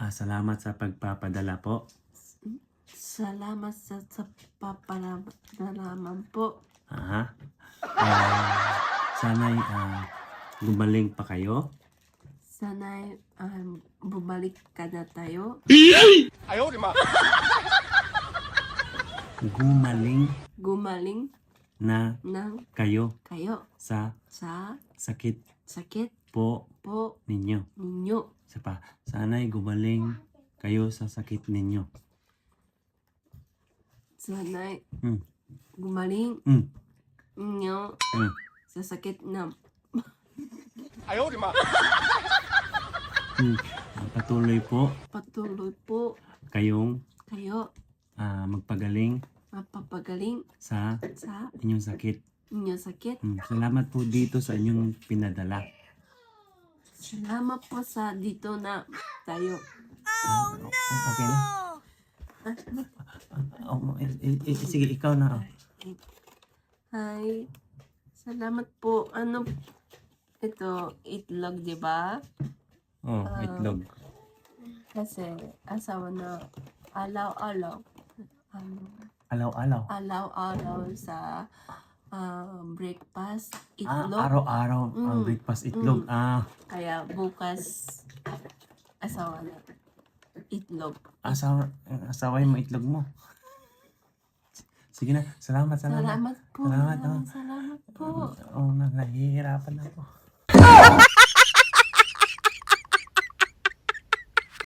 Salamat sa pagpapadala po. Salamat sa papadalaman po. Ah, sana'y gumaling pa kayo. Sana'y bumalik ka na tayo. Gumaling na ng kayo kayo sa sa sakit sakit po po ninyo. ninyo. Isa pa, sana'y gumaling kayo sa sakit ninyo. Sana'y Mm. gumaling Mm. ninyo Mm. sa sakit na Patuloy po patuloy po kayong kayo magpagaling mapapagaling sa sa inyong sakit. inyong sakit. Salamat po dito sa inyong pinadala. Salamat po sa dito na tayo. Okay na? Sige, ikaw na. Hi. Salamat po. Ano ito, itlog, di ba? Itlog. Kasi asawa na alaw-alaw. Alaw-alaw. Alaw-alaw sa breakfast, itlog. Araw-araw ang breakfast itlog. Kaya bukas, asawa na itlog. Asaway mo itlog mo. Sige na, salamat. Salamat po. Salamat, Maraming salamat po. Nahihirapan ako.